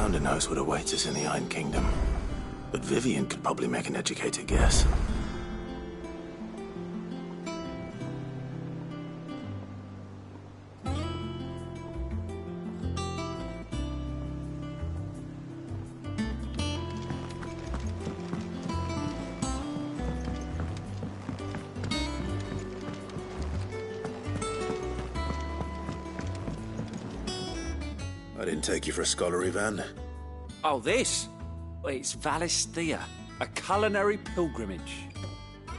Founder knows what awaits us in the Iron Kingdom. But Vivian could probably make an educated guess. I didn't take you for a scholar, Ivan. Oh, this? It's Valisthea, a culinary pilgrimage.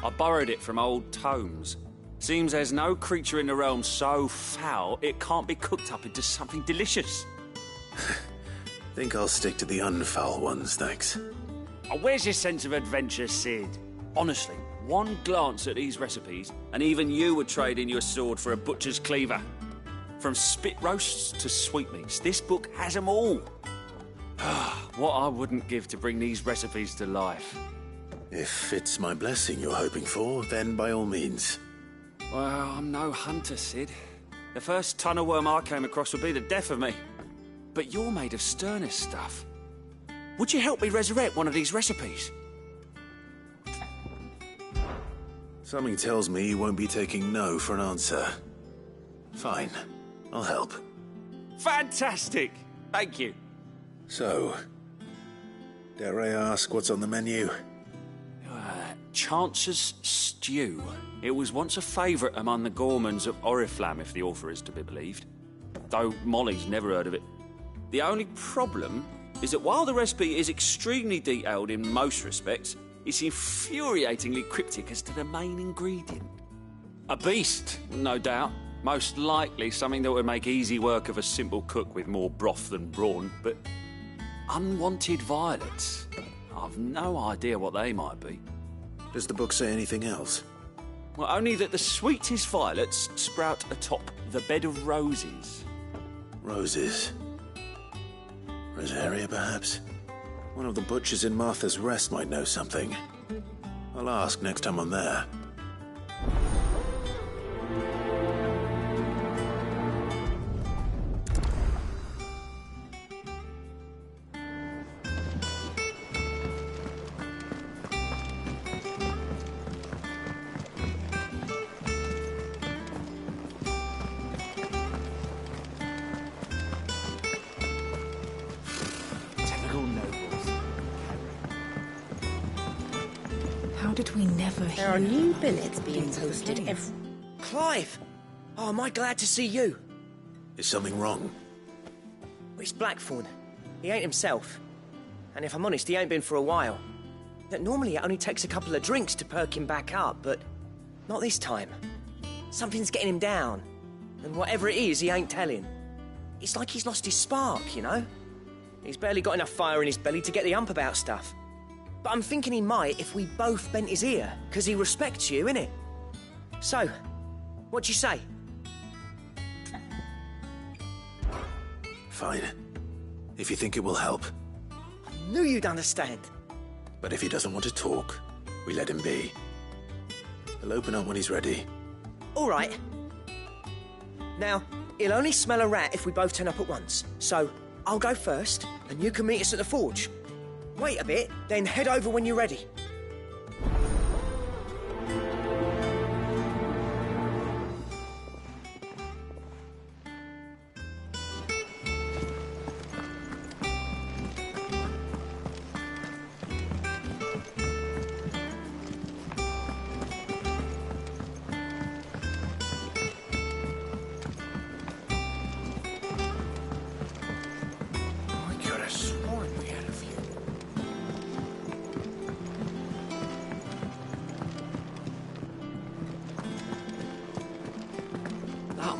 I borrowed it from old tomes. Seems there's no creature in the realm so foul it can't be cooked up into something delicious. Think I'll stick to the unfoul ones, thanks. Oh, where's your sense of adventure, Sid? Honestly, one glance at these recipes, and even you would trade in your sword for a butcher's cleaver. From spit roasts to sweetmeats, this book has them all. What I wouldn't give to bring these recipes to life. If it's my blessing you're hoping for, then by all means. Well, I'm no hunter, Sid. The first tunnel worm I came across would be the death of me. But you're made of sterner stuff. Would you help me resurrect one of these recipes? Something tells me you won't be taking no for an answer. Fine, I'll help. Fantastic! Thank you. So, dare I ask what's on the menu? Chance's Stew. It was once a favourite among the gourmands of Oriflamme, if the author is to be believed. Though Molly's never heard of it. The only problem is that while the recipe is extremely detailed in most respects, it's infuriatingly cryptic as to the main ingredient. A beast, no doubt. Most likely something that would make easy work of a simple cook with more broth than brawn, but unwanted violets. I've no idea what they might be. Does the book say anything else? Well, only that the sweetest violets sprout atop the bed of roses. Roses. Rosaria, perhaps? One of the butchers in Martha's Rest might know something. I'll ask next time I'm there. How did we never hear? There are new billets being posted every... Clive! Oh, am I glad to see you? Is something wrong? It's Blackthorn. He ain't himself. And if I'm honest, he ain't been for a while. That normally it only takes a couple of drinks to perk him back up, but not this time. Something's getting him down. And whatever it is, he ain't telling. It's like he's lost his spark, you know? He's barely got enough fire in his belly to get the ump about stuff. But I'm thinking he might if we both bent his ear, because he respects you, innit? So, what you say? Fine. If you think it will help. I knew you'd understand. But if he doesn't want to talk, we let him be. He'll open up when he's ready. All right. Now, he'll only smell a rat if we both turn up at once. So, I'll go first, and you can meet us at the forge. Wait a bit, then head over when you're ready.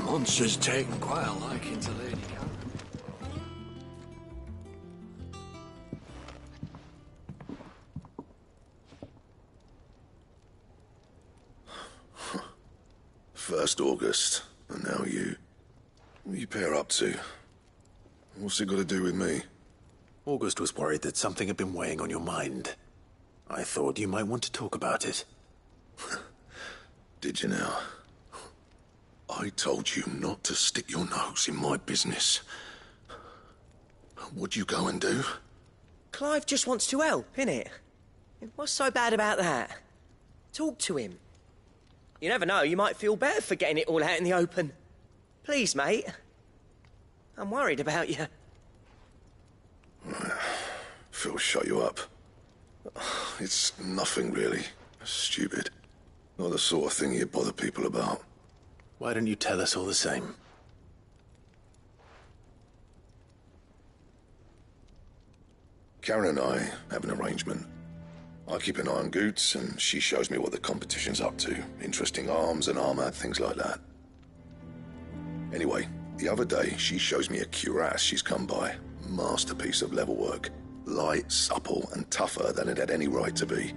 Monster's taken quite a liking to Lady Catherine. First August, and now you. What are you pair up to? What's it got to do with me? August was worried that something had been weighing on your mind. I thought you might want to talk about it. Did you now? I told you not to stick your nose in my business. What'd you go and do? Clive just wants to help, innit? What's so bad about that? Talk to him. You never know, you might feel better for getting it all out in the open. Please, mate. I'm worried about you. Phil shut you up. It's nothing, really. Stupid. Not the sort of thing you bother people about. Why don't you tell us all the same? Karen and I have an arrangement. I keep an eye on Goots, and she shows me what the competition's up to. Interesting arms and armor, things like that. Anyway, the other day, she shows me a cuirass she's come by. Masterpiece of level work. Light, supple, and tougher than it had any right to be.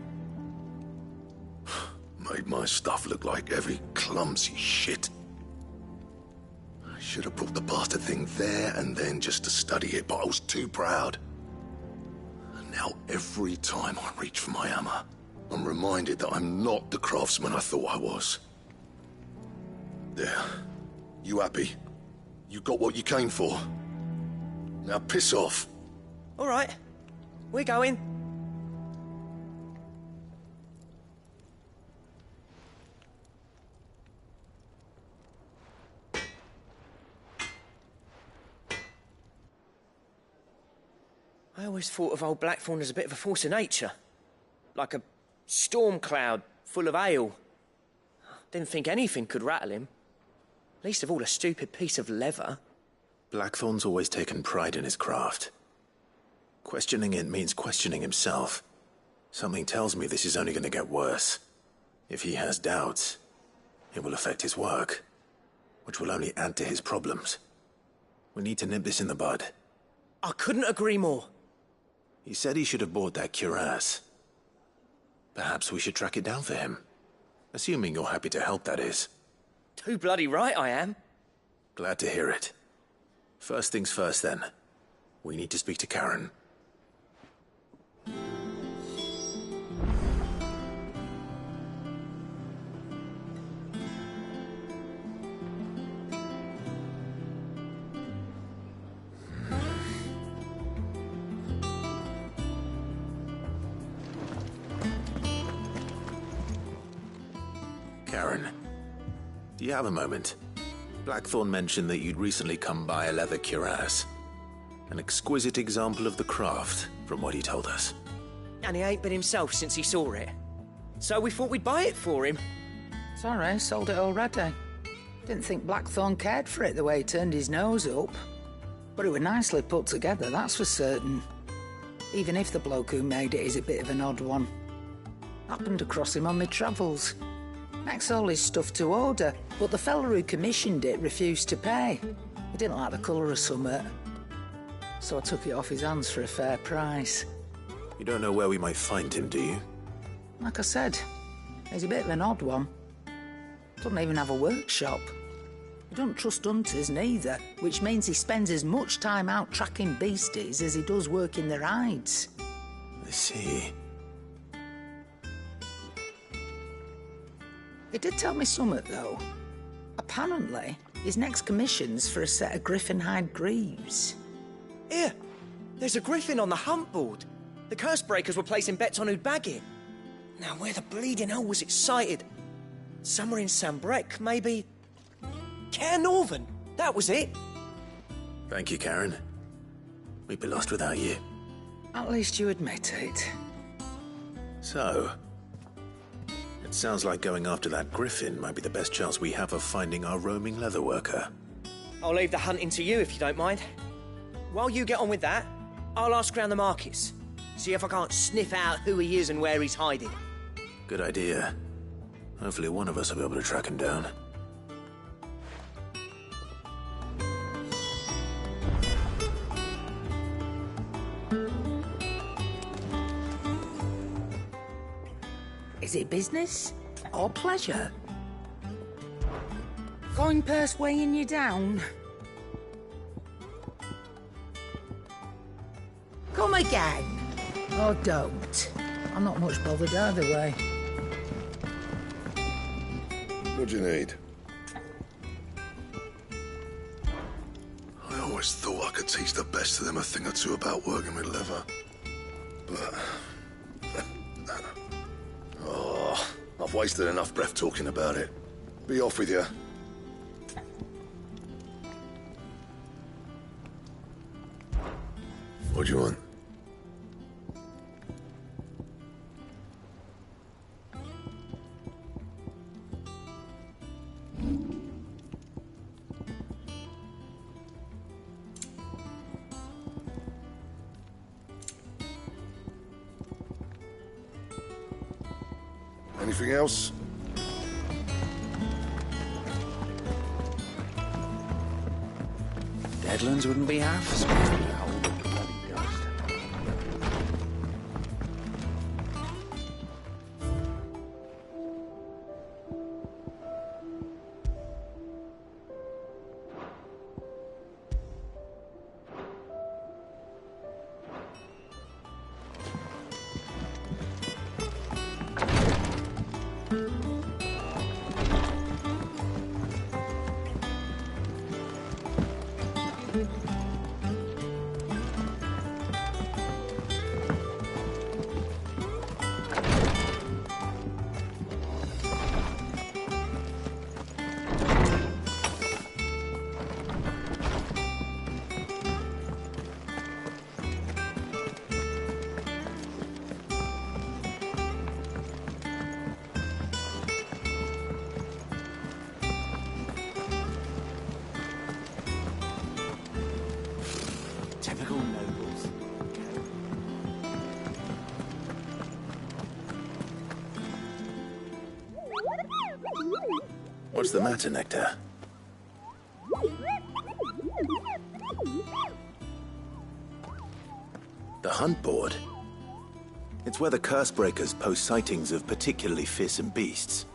Made my stuff look like heavy, clumsy shit. I should have brought the bastard thing there and then just to study it, but I was too proud. And now every time I reach for my hammer, I'm reminded that I'm not the craftsman I thought I was. There. You happy? You got what you came for? Now piss off. All right, we're going. I always thought of old Blackthorn as a bit of a force of nature. Like a storm cloud full of ale. Didn't think anything could rattle him. Least of all a stupid piece of leather. Blackthorn's always taken pride in his craft. Questioning it means questioning himself. Something tells me this is only going to get worse. If he has doubts, it will affect his work, which will only add to his problems. We need to nip this in the bud. I couldn't agree more. He said he should have bought that cuirass. Perhaps we should track it down for him. Assuming you're happy to help, that is. Too bloody right I am. Glad to hear it. First things first, then. We need to speak to Karen. Karen, do you have a moment? Blackthorn mentioned that you'd recently come by a leather cuirass. An exquisite example of the craft, from what he told us. And he ain't been himself since he saw it. So we thought we'd buy it for him. Sorry, sold it already. Didn't think Blackthorn cared for it the way he turned his nose up. But it was nicely put together, that's for certain. Even if the bloke who made it is a bit of an odd one. Happened across him on my travels. Next all his stuff to order, but the fella who commissioned it refused to pay. He didn't like the colour of summit. So I took it off his hands for a fair price. You don't know where we might find him, do you? Like I said, he's a bit of an odd one. Doesn't even have a workshop. He doesn't trust hunters neither, which means he spends as much time out tracking beasties as he does working their hides. I see. He did tell me something, though. Apparently, his next commission's for a set of griffin hide greaves. Here, there's a griffin on the hunt board. The curse breakers were placing bets on who'd bag it. Now, where the bleeding hell was it sighted? Somewhere in Sambrec, maybe... Cair Northern, that was it. Thank you, Karen. We'd be lost without you. At least you admit it. So, it sounds like going after that griffin might be the best chance we have of finding our roaming leatherworker. I'll leave the hunting to you if you don't mind. While you get on with that, I'll ask around the markets. See if I can't sniff out who he is and where he's hiding. Good idea. Hopefully one of us will be able to track him down. Is it business or pleasure? Coin purse weighing you down? Come again. Or don't. I'm not much bothered either way. What do you need? I always thought I could teach the best of them a thing or two about working with leather. But... oh, I've wasted enough breath talking about it. Be off with you. What do you want? Anything else? Deadlands wouldn't be half as bad as a whole bloody ghost. Typical nobles. What's the matter, Nectar? The hunt board? It's where the Cursebreakers post sightings of particularly fearsome beasts.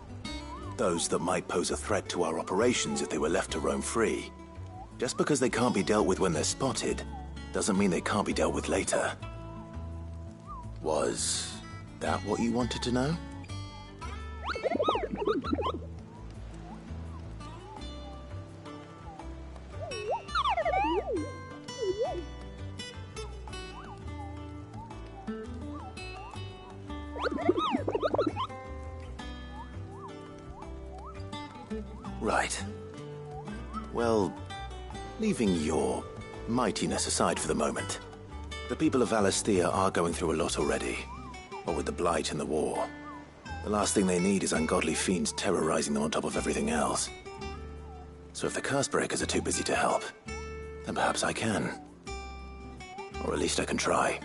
Those that might pose a threat to our operations if they were left to roam free. Just because they can't be dealt with when they're spotted, doesn't mean they can't be dealt with later. Was that what you wanted to know? Right. Well, leaving your mightiness aside for the moment, the people of Valisthea are going through a lot already. What with the Blight and the war. The last thing they need is ungodly fiends terrorizing them on top of everything else. So if the Cursebreakers are too busy to help, then perhaps I can. Or at least I can try.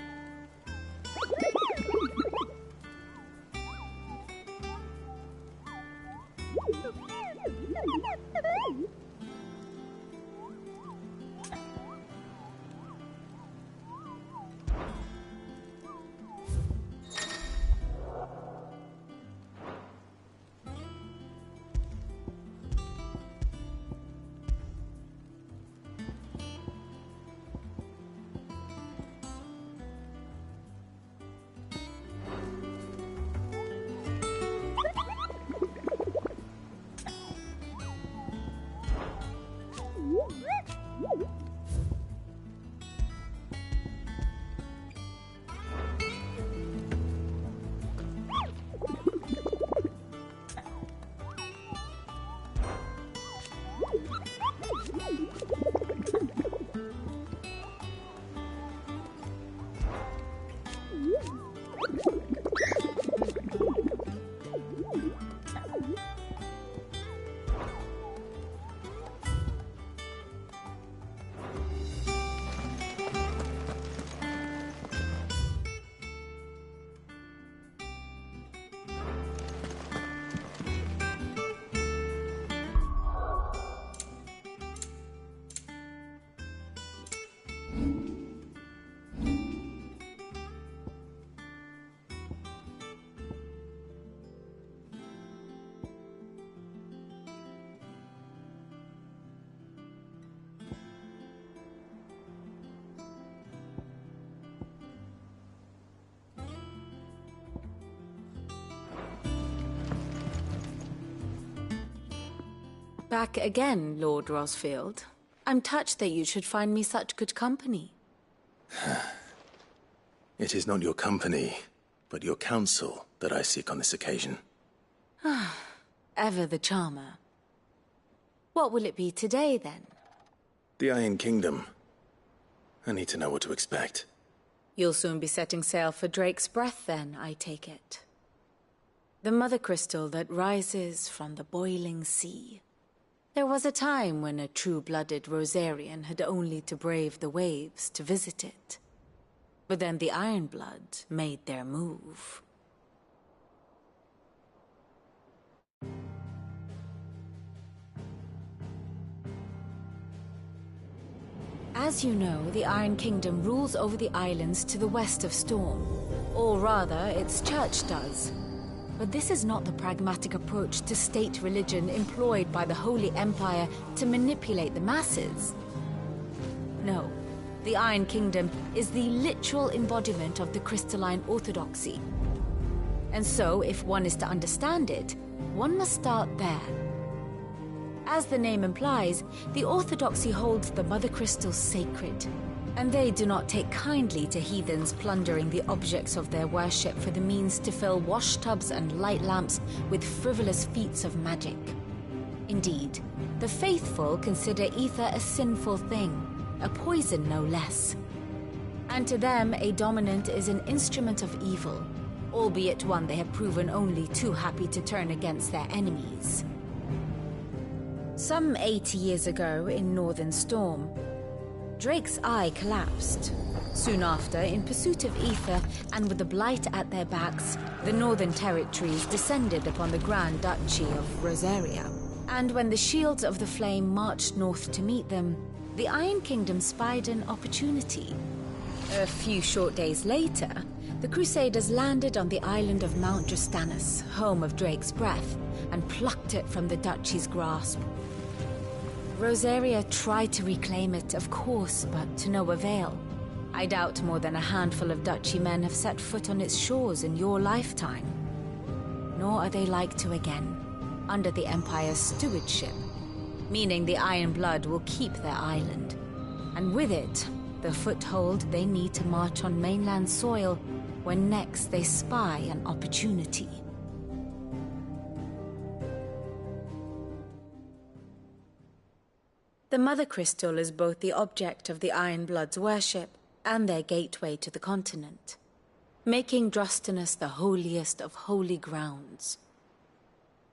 Back again, Lord Rosfield. I'm touched that you should find me such good company. It is not your company, but your counsel that I seek on this occasion. Ever the charmer. What will it be today, then? The Iron Kingdom. I need to know what to expect. You'll soon be setting sail for Drake's Breath, then, I take it. The mother crystal that rises from the boiling sea. There was a time when a true-blooded Rosarian had only to brave the waves to visit it. But then the Ironblood made their move. As you know, the Iron Kingdom rules over the islands to the west of Storm. Or rather, its church does. But this is not the pragmatic approach to state religion employed by the Holy Empire to manipulate the masses. No, the Iron Kingdom is the literal embodiment of the crystalline orthodoxy. And so, if one is to understand it, one must start there. As the name implies, the orthodoxy holds the mother crystals sacred, and they do not take kindly to heathens plundering the objects of their worship for the means to fill washtubs and light lamps with frivolous feats of magic. Indeed, the faithful consider ether a sinful thing, a poison no less. And to them, a dominant is an instrument of evil, albeit one they have proven only too happy to turn against their enemies. Some 80 years ago, in Northern Storm, Drake's eye collapsed. Soon after, in pursuit of ether, and with the Blight at their backs, the Northern Territories descended upon the Grand Duchy of Rosaria. And when the Shields of the Flame marched north to meet them, the Iron Kingdom spied an opportunity. A few short days later, the Crusaders landed on the island of Mount Justanus, home of Drake's Breath, and plucked it from the Duchy's grasp. Rosaria tried to reclaim it, of course, but to no avail. I doubt more than a handful of Duchy men have set foot on its shores in your lifetime. Nor are they like to again, under the Empire's stewardship, meaning the Iron Blood will keep their island. And with it, the foothold they need to march on mainland soil when next they spy an opportunity. The Mother Crystal is both the object of the Iron Blood's worship and their gateway to the continent, making Drostanus the holiest of holy grounds,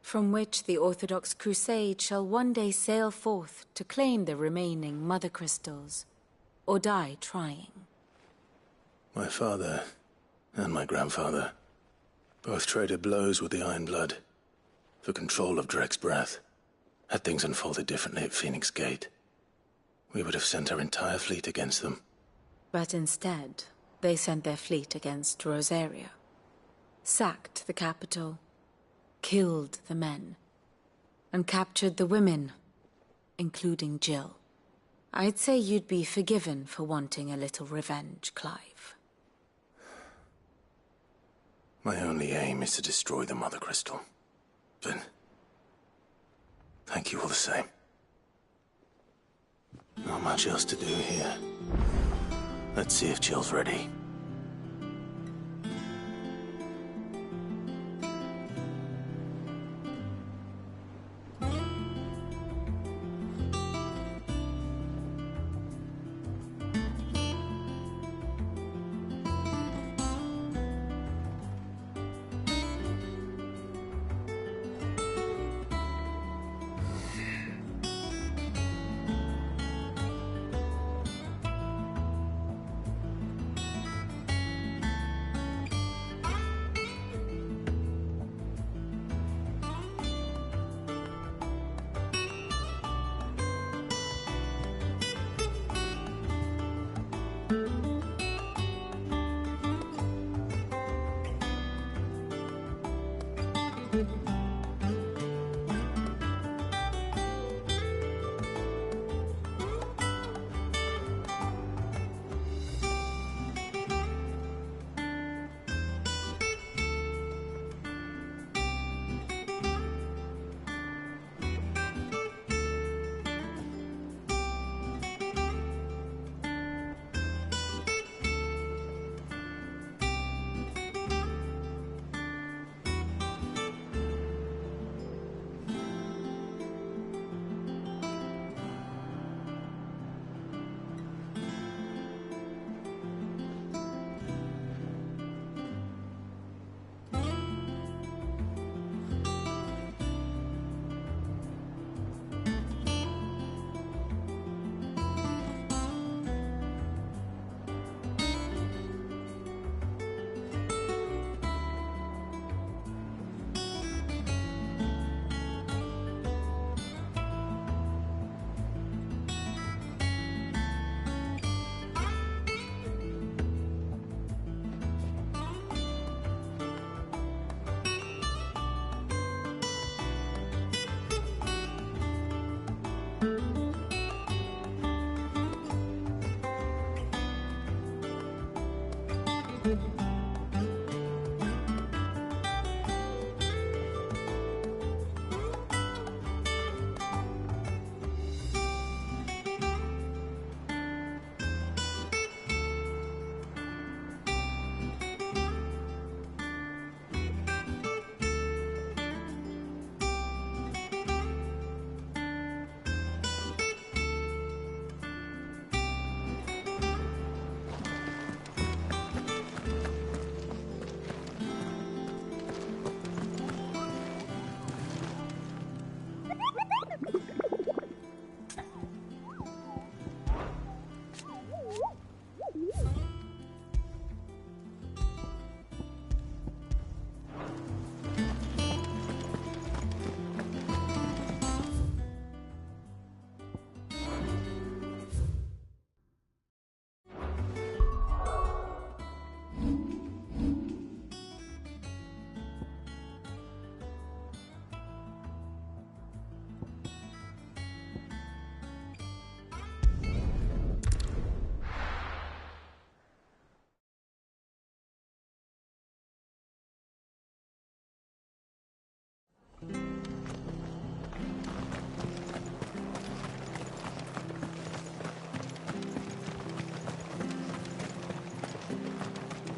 from which the Orthodox Crusade shall one day sail forth to claim the remaining Mother Crystals, or die trying. My father and my grandfather both traded blows with the Iron Blood for control of Drake's Breath. Had things unfolded differently at Phoenix Gate, we would have sent our entire fleet against them. But instead, they sent their fleet against Rosaria, sacked the capital, killed the men, and captured the women, including Jill. I'd say you'd be forgiven for wanting a little revenge, Clive. My only aim is to destroy the Mother Crystal. But thank you all the same. Not much else to do here. Let's see if Jill's ready.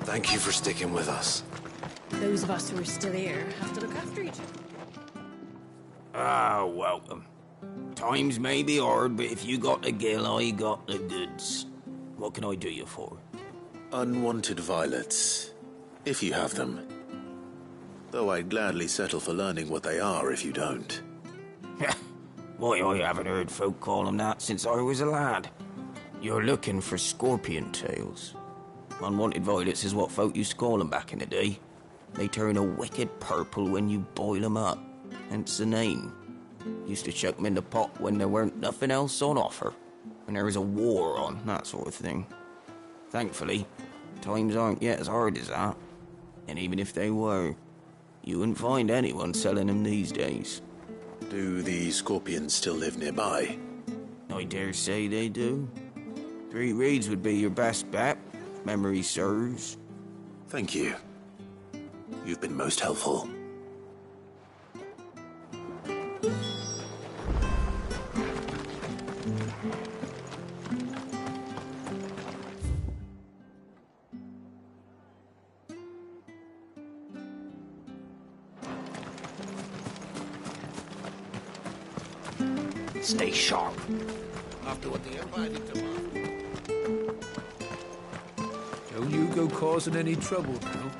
Thank you for sticking with us. Those of us who are still here have to look after each other. Ah, welcome. Times may be hard, but if you got the gill, I got the goods. What can I do you for? Unwanted violets, if you have them. Though I'd gladly settle for learning what they are if you don't. Why, I haven't heard folk call them that since I was a lad. You're looking for scorpion tails. Unwanted violets is what folk used to call them back in the day. They turn a wicked purple when you boil them up, hence the name. Used to chuck them in the pot when there weren't nothing else on offer, when there was a war on, that sort of thing. Thankfully, times aren't yet as hard as that. And even if they were, you wouldn't find anyone selling them these days. Do the scorpions still live nearby? I dare say they do. 3 reeds would be your best bet, if memory serves. Thank you. You've been most helpful. Stay sharp. After what the Empire did to Mark. Don't you go causing any trouble now.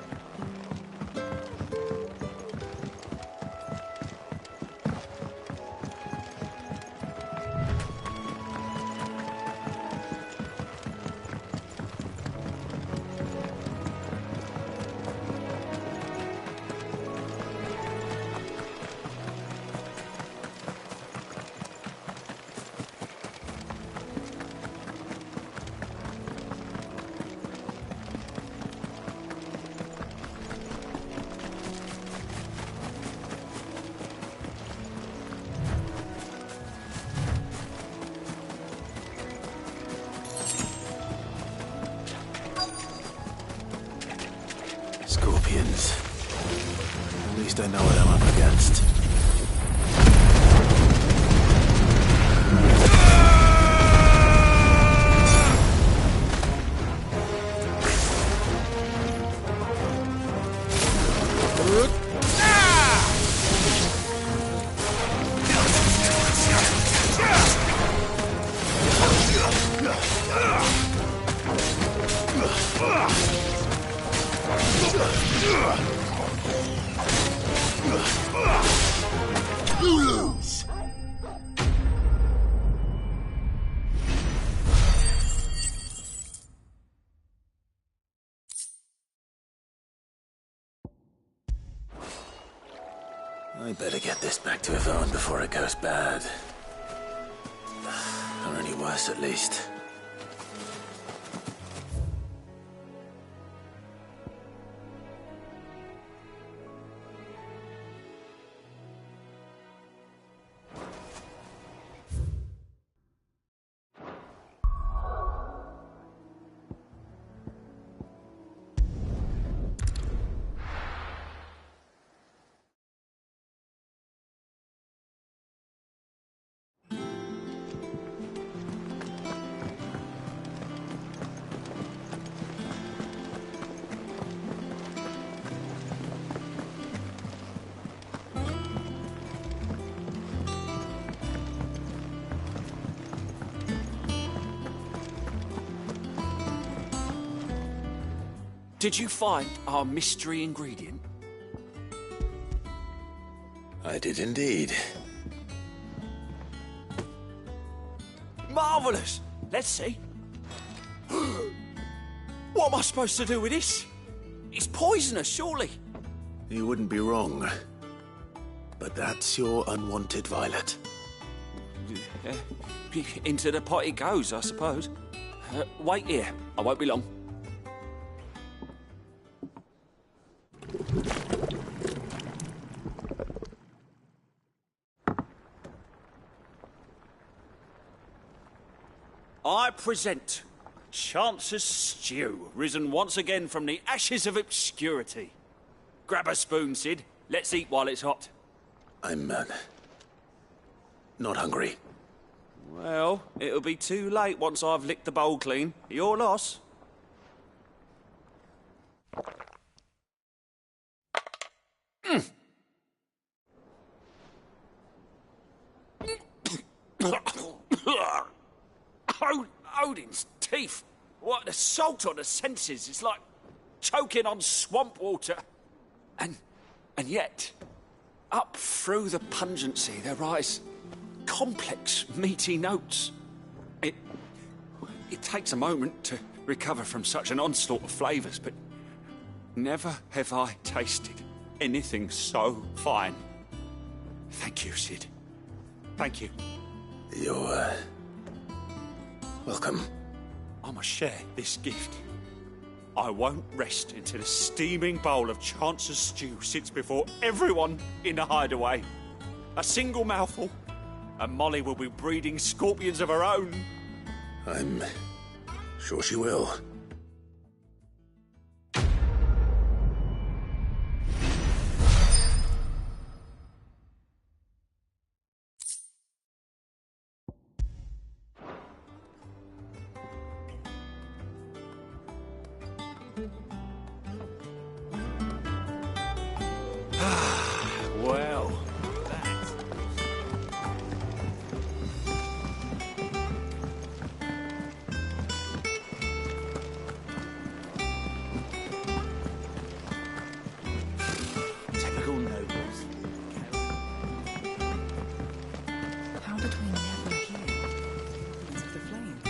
Scorpions. At least I know what I'm up against. I better get this back to Yvonne before it goes bad. Or any worse, at least. Did you find our mystery ingredient? I did indeed. Marvellous! Let's see. What am I supposed to do with this? It's poisonous, surely. You wouldn't be wrong. But that's your unwanted violet. Into the pot it goes, I suppose. Wait here. I won't be long. I present Chance's stew, risen once again from the ashes of obscurity. Grab a spoon, Sid. Let's eat while it's hot. I'm, not hungry. Well, it'll be too late once I've licked the bowl clean. Your loss. Odin's teeth. What an assault on the senses. It's like choking on swamp water. And yet, up through the pungency, there rise complex, meaty notes. It takes a moment to recover from such an onslaught of flavours, but never have I tasted anything so fine. Thank you, Sid. Thank you. You're, welcome. I must share this gift. I won't rest until a steaming bowl of Chance's stew sits before everyone in the hideaway. A single mouthful, and Molly will be breeding scorpions of her own. I'm sure she will. Well, Typical nobles. How did we never hear the of the flame?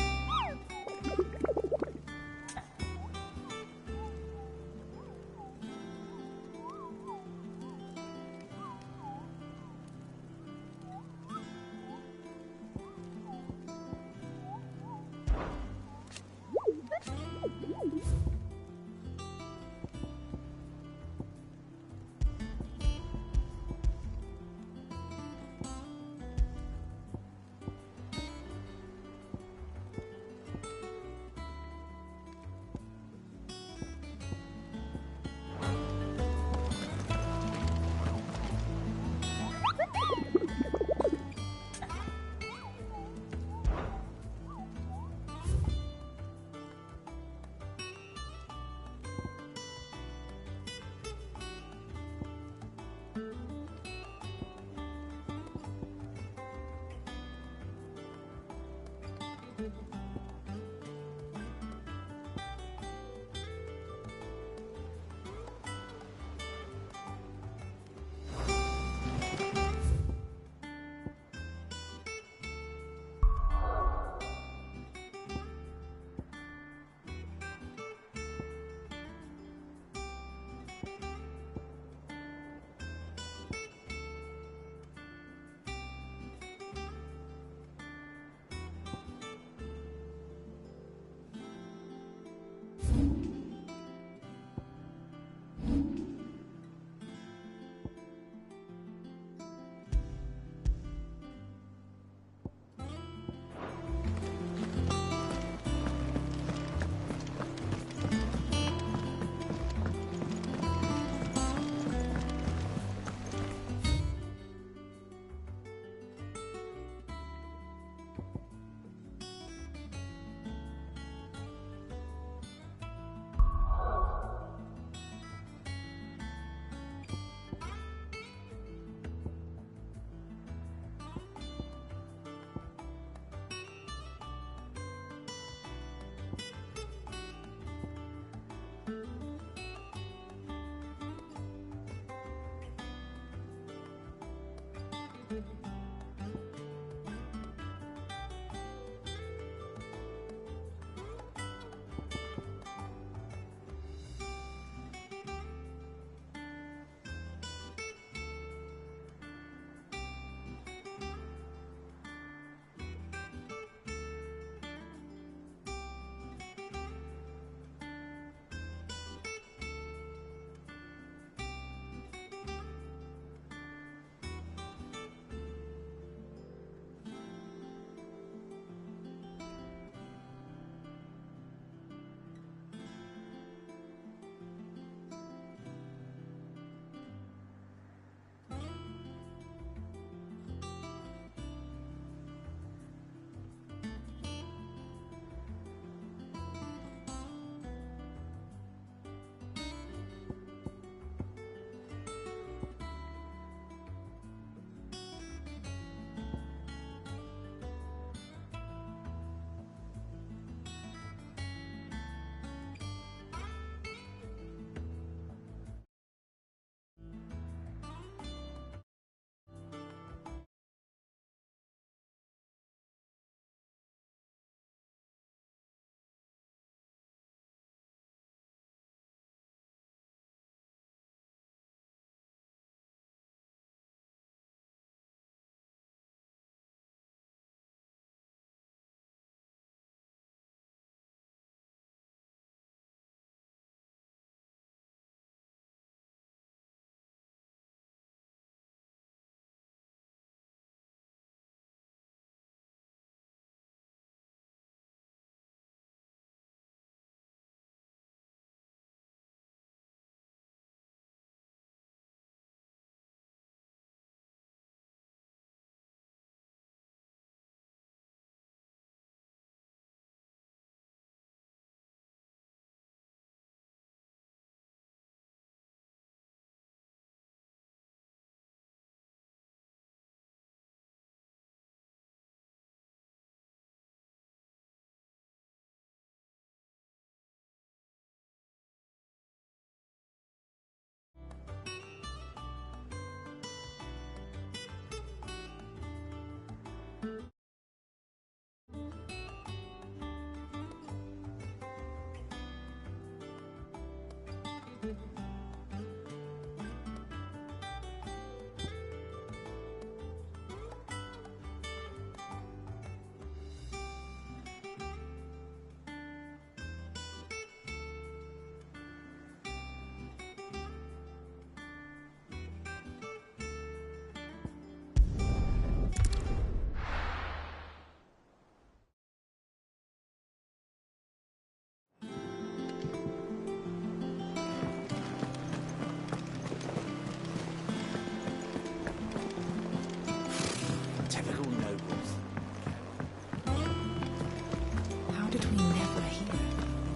did we never hear?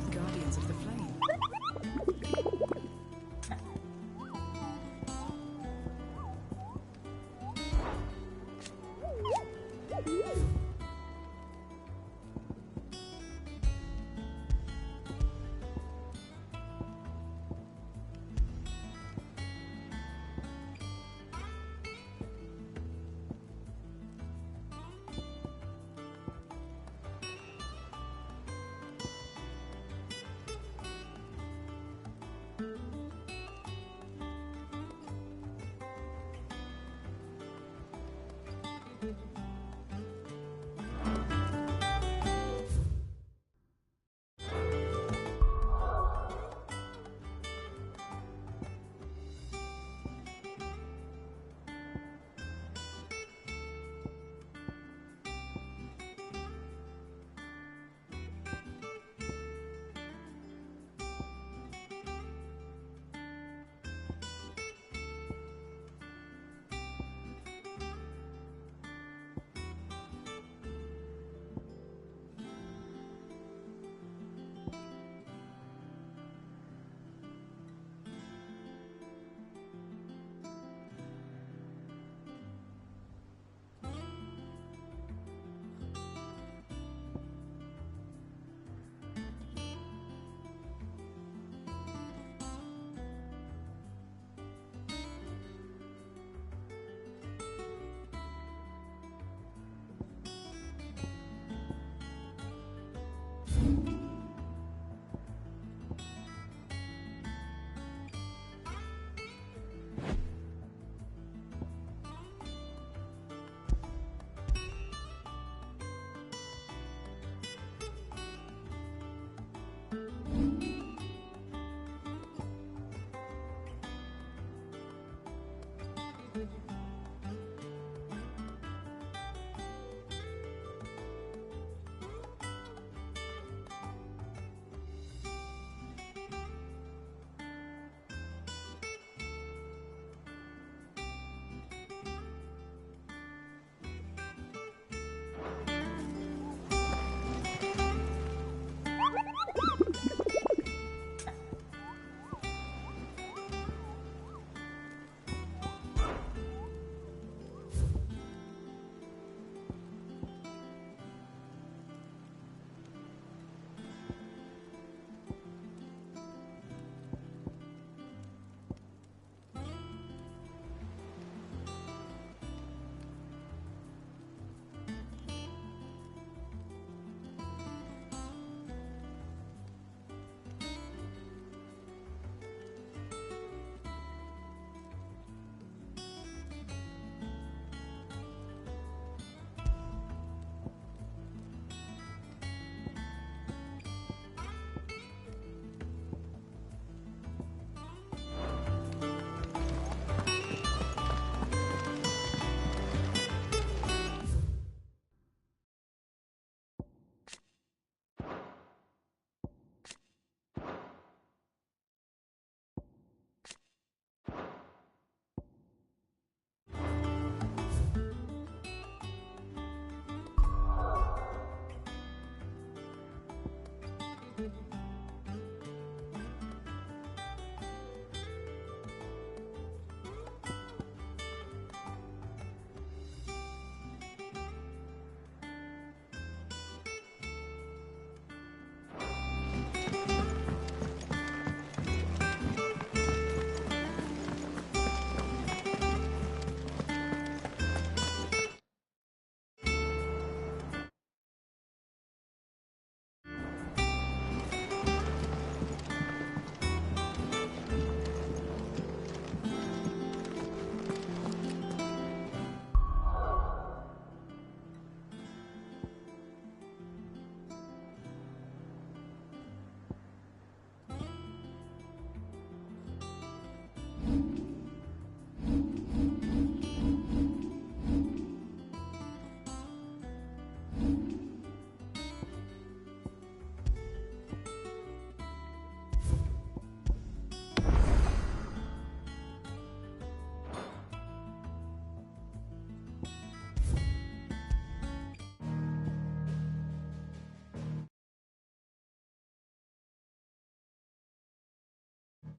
Guardians of the Flame.